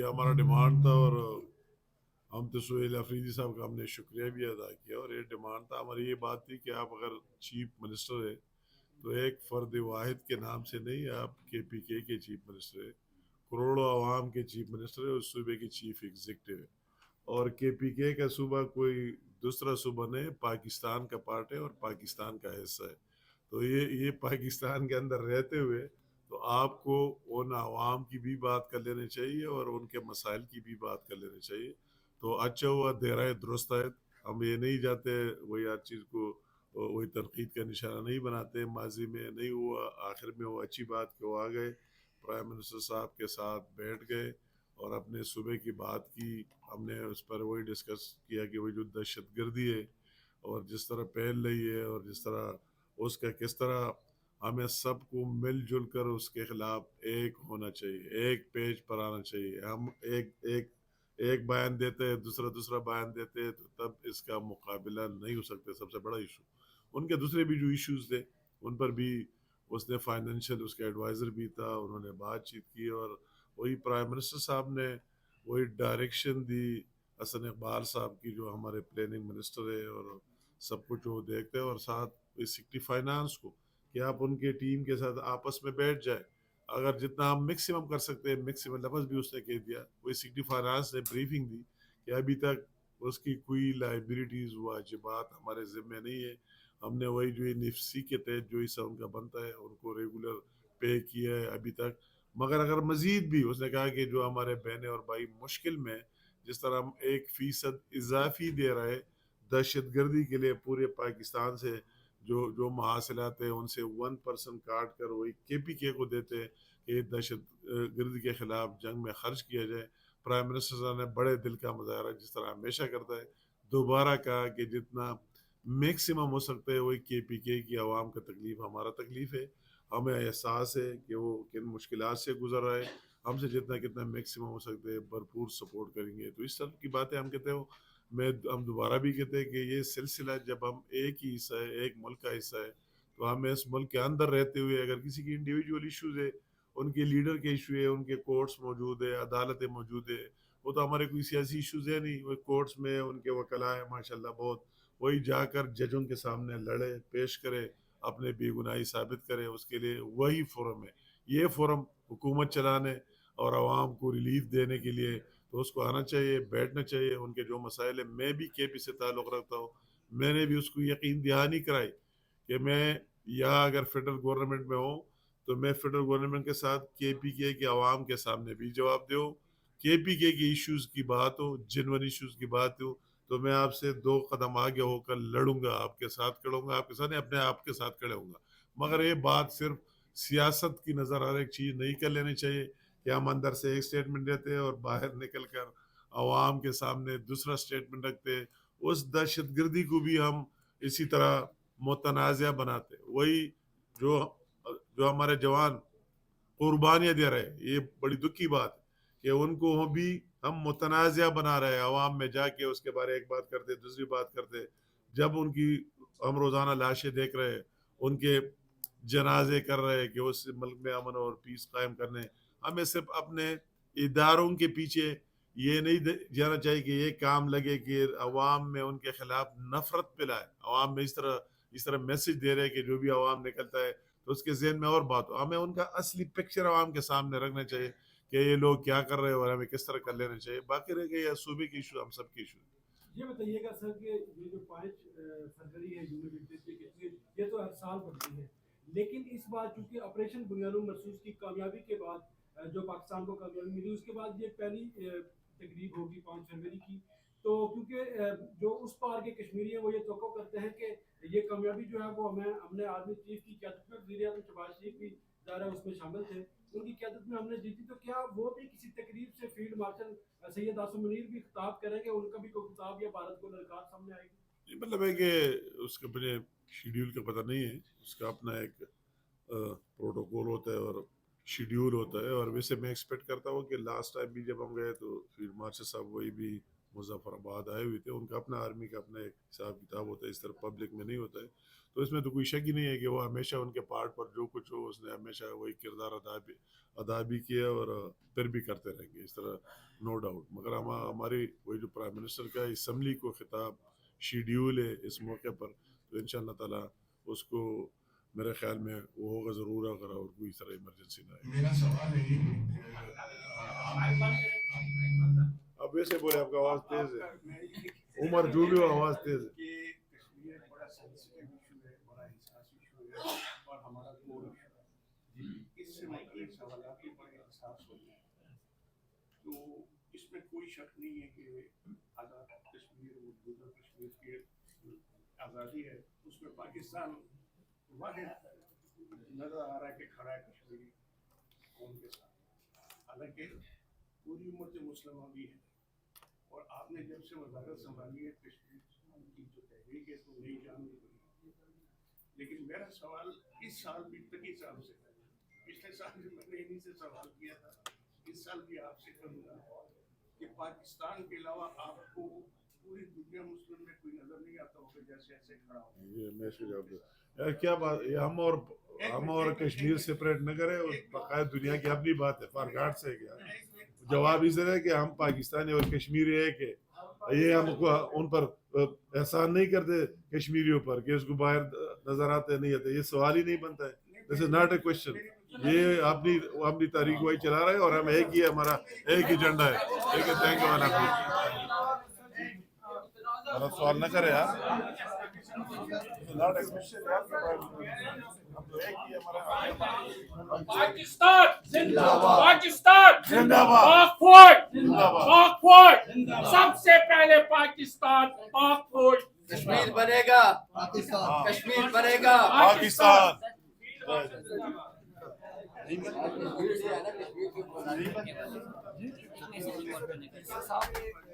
ہمارا ڈیمانڈ تھا، اور ہم تو سہیل افریدی صاحب کا ہم نے شکریہ بھی ادا کیا، اور یہ ڈیمانڈ تھا ہماری، یہ بات تھی کہ آپ اگر چیف منسٹر ہے تو ایک فرد واحد کے نام سے نہیں، آپ کے پی کے چیف منسٹر ہے، کروڑوں عوام کے چیف منسٹر ہے، اس صوبے کے چیف ایگزیکٹو ہے، اور کے پی کے کا صوبہ کوئی دوسرا صوبہ نہیں، پاکستان کا پارٹ ہے اور پاکستان کا حصہ ہے، تو یہ پاکستان کے اندر رہتے ہوئے تو آپ کو ان عوام کی بھی بات کر لینے چاہیے اور ان کے مسائل کی بھی بات کر لینے چاہیے، تو اچھا ہوا دیرائے درست ہے، ہم یہ نہیں جاتے وہی ہر چیز کو وہی تنقید کا نشانہ نہیں بناتے، ماضی میں نہیں ہوا، آخر میں وہ اچھی بات کہ وہ آ گئے پرائم منسٹر صاحب کے ساتھ بیٹھ گئے اور اپنے صوبے کی بات کی، ہم نے اس پر وہی ڈسکس کیا کہ وہ جو دہشت گردی ہے اور جس طرح پھیل رہی ہے اور جس طرح اس کا کس طرح ہمیں سب کو مل جل کر اس کے خلاف ایک ہونا چاہیے، ایک پیج پر آنا چاہیے، ہم ایک بیان دیتے ہیں، دوسرا بیان دیتے ہیں، تو تب اس کا مقابلہ نہیں ہو سکتا، سب سے بڑا ایشو ان کے دوسرے بھی جو ایشوز تھے ان پر بھی اس نے فائنینشیل اس کا ایڈوائزر بھی تھا، انہوں نے بات چیت کی، اور وہی پرائم منسٹر صاحب نے وہی ڈائریکشن دی حسن اقبال صاحب کی جو ہمارے پلاننگ منسٹر ہے، اور سب کچھ وہ دیکھتے ہیں، اور ساتھ سیکٹری فائنانس کو کہ آپ ان کے ٹیم کے ساتھ آپس میں بیٹھ جائے، اگر جتنا ہم میکسیمم کر سکتے ہیں میکسیمم، لفظ بھی اس نے کہہ دیا، وہی سیکٹری فائنانس نے بریفنگ دی کہ ابھی تک اس کی کوئی لائبلٹیز واجبات ہمارے ذمہ نہیں ہے، ہم نے وہی جو نفسی کے تحت جو حصہ ان کا بنتا ہے ان کو ریگولر پے کیا ہے ابھی تک، مگر اگر مزید بھی اس نے کہا کہ جو ہمارے بہنیں اور بھائی مشکل میں، جس طرح ہم 1% اضافی دے رہے دہشت گردی کے لیے پورے پاکستان سے جو محاصلات ہیں ان سے 1% کاٹ کر وہی کے پی کے کو دیتے ہیں کہ دہشت گردی کے خلاف جنگ میں خرچ کیا جائے، پرائم منسٹر صاحب نے بڑے دل کا مظاہرہ جس طرح ہمیشہ کرتا ہے دوبارہ کہا کہ جتنا میکسیمم ہو سکتا ہے وہی کے پی کے کی عوام کا تکلیف ہمارا تکلیف ہے، ہمیں احساس ہے کہ وہ کن مشکلات سے گزر رہا ہے، ہم سے کتنا میکسیمم ہو سکتے ہیں بھرپور سپورٹ کریں گے، تو اس طرح کی باتیں ہم کہتے ہیں، ہم دوبارہ بھی کہتے ہیں کہ یہ سلسلہ جب ہم ایک ہی حصہ ہے، ایک ملک کا حصہ ہے، تو ہمیں اس ملک کے اندر رہتے ہوئے اگر کسی کی انڈیویجول ایشوز ہے، ان کے لیڈر کے ایشو ہے، ان کے کورٹس موجود ہے، عدالتیں موجود ہے، وہ تو ہمارے کوئی سیاسی ایشوز ہے نہیں، وہ کورٹس میں ان کے وکلا ہے ماشاءاللہ بہت، وہی جا کر ججوں کے سامنے لڑے، پیش کرے، اپنے بے گناہی ثابت کرے، اس کے لیے وہی فورم ہے، یہ فورم حکومت چلانے اور عوام کو ریلیف دینے کے لیے، تو اس کو آنا چاہیے، بیٹھنا چاہیے، ان کے جو مسائل ہیں، میں بھی کے پی سے تعلق رکھتا ہوں، میں نے بھی اس کو یقین دہانی کرائی کہ میں یا اگر فیڈرل گورنمنٹ میں ہوں تو میں فیڈرل گورنمنٹ کے ساتھ کے پی کے عوام کے سامنے بھی جواب دوں، کے پی کے ایشوز کی بات ہو، جنون ایشوز کی بات ہو، تو میں آپ سے 2 قدم آگے ہو کر لڑوں گا، آپ کے ساتھ کھڑوں گا، آپ کے ساتھ نہیں، اپنے آپ کے ساتھ کھڑے ہوں گا، مگر یہ بات صرف سیاست کی نظر ہر ایک چیز نہیں کر لینی چاہیے کہ ہم اندر سے ایک سٹیٹمنٹ دیتے ہیں اور باہر نکل کر عوام کے سامنے دوسرا سٹیٹمنٹ رکھتے ہیں، اس دہشت گردی کو بھی ہم اسی طرح متنازع بناتے، وہی جو جو ہمارے جوان قربانیاں دے رہے، یہ بڑی دکھ کی بات ہے کہ ان کو ہم متنازع بنا رہے ہیں، عوام میں جا کے اس کے بارے ایک بات کرتے دوسری بات کرتے، جب ان کی ہم روزانہ لاشیں دیکھ رہے ہیں، ان کے جنازے کر رہے کہ اس ملک میں امن اور پیس قائم کرنے، ہمیں صرف اپنے اداروں کے پیچھے یہ نہیں جانا چاہیے کہ یہ کام لگے کہ عوام میں ان کے خلاف نفرت پلائے، عوام میں اس طرح میسج دے رہے کہ جو بھی عوام نکلتا ہے تو اس کے ذہن میں اور بات ہو، ہمیں ان کا اصلی پکچر عوام کے سامنے رکھنا چاہیے کہ یہ لوگ کیا کر رہے ہیں اور ہمیں کس طرح کر لینا چاہیے، باقی رہ گئی صوبے کی ایشو ہم سب کی ایشو۔ یہ بتائیے گا سر کہ یہ جو 5 فروری ہے یونین کی، یہ تو ہر سال بڑھتی ہے، لیکن اس بار چونکہ آپریشن بنیاد مرسوس کی کامیابی کے بعد جو پاکستان کو کامیابی ملی، اس کے بعد یہ پہلی تقریب ہوگی 5 فروری کی، تو کیونکہ جو اس پار کے کشمیری ہیں وہ یہ توقع کرتے ہیں کہ یہ کامیابی جو ہے وہ ہم نے آرمی چیف کی قیادت میں، وزیر اعظم شہباز شریف بھی ظاہر اس میں شامل تھے، ان کی قیادت میں ہم نے جیتی، تو کیا وہ بھی کسی تقریب سے فیلڈ مارشل سید آصم منیر بھی خطاب کریں گے، ان کا بھی کوئی خطاب یا بھارت کو للکار سامنے آئے گی؟ یہ مطلب ہے کہ اس کے اپنے شیڈیول کا پتہ نہیں ہے، اس کا اپنا ایک پروٹوکول ہوتا ہے اور شیڈیول ہوتا ہے، اور ویسے میں ایکسپیکٹ کرتا ہوں کہ لاسٹ ٹائم بھی جب ہم گئے تو فیلڈ مارشل صاحب وہی بھی مظفر آباد آئے ہوئے تھے، ان کا اپنا آرمی کا اپنا ایک حساب کتاب ہوتا ہے، اس طرح پبلک میں نہیں ہوتا ہے، تو اس میں تو کوئی شک ہی نہیں ہے کہ وہ ہمیشہ ان کے پارٹ پر جو کچھ ہو اس نے ہمیشہ وہی کردار ادا بھی کیا اور پھر بھی کرتے رہیں گے اس طرح، نو ڈاؤٹ. مگر ہماری وہی جو پرائم منسٹر کا اسمبلی کو خطاب شیڈیول ہے اس موقع پر, تو ان شاء اللہ تعالیٰ اس کو میرے خیال میں وہ ہوگا ضرور, اگر اور کوئی طرح ایمرجنسی نہ آئے. میرا سوال ہے اب ویسے بولے, آپ کا آواز تیز ہے عمر, جو بھی ہو آواز تیز ہے. کہ کشمیر بڑا سینسیٹیو ایشو ہے, بڑا حساس ایشو ہے, اور ہمارا کور ایشو ہے. اس سے مختلف سوالات بھی بڑے حساس ہوتے ہیں. تو اس میں کوئی شک نہیں ہے کہ آزاد کشمیر, مقبوضہ کشمیر کی آزادی ہے, اس میں پاکستان واحد نظر آ رہا ہے کہ کھڑا ہے کشمیری قوم کے ساتھ. حالانکہ پوری امت مسلمہ بھی ہے, اور آپ نے جب سے وزارت سنبھالی ہے کشمیر کی جو تحریک ہے اس کو نئی جان دی گئی. لیکن میرا سوال اس سال بھی تکی سال سے ہے, پچھلے سال بھی میں نے انہیں سے سوال کیا تھا, اس سال بھی آپ سے کروں گا کہ پاکستان کے علاوہ آپ کو پوری دنیا مسلم میں کوئی نظر نہیں آتا ہوگا جیسے ایسے کھڑا ہو. یہ میں اس کو جواب دوں. یار کیا بات, ہم اور کشمیر سپریٹ نہ کریں, اور باقاعدہ دنیا کی اپنی بات ہے, فار گاڈ سے کیا جواب اس طرح ہے کہ ہم پاکستانی اور کشمیری ایک ہے. یہ ہم کو ان پر احسان نہیں کرتے کشمیریوں پر کہ اس کو باہر نظر آتے نہیں آتے, یہ سوال ہی نہیں بنتا ہے. دس از ناٹ اے کوشچن. یہ اپنی تاریخ وہی چلا رہا ہے, اور ہم ایک ہی ہے, ہمارا ایک ایجنڈا ہے. ٹھیک ہے, تھینک یو والا غلط سوال نہ کرے یار. پاکستان زندہ باد, پاکستان زندہ باد, پاک فوج, پاک فوج, سب سے پہلے پاکستان, پاک فوج. کشمیر بنے گا, کشمیر بنے گا, پاکستان. کشمیر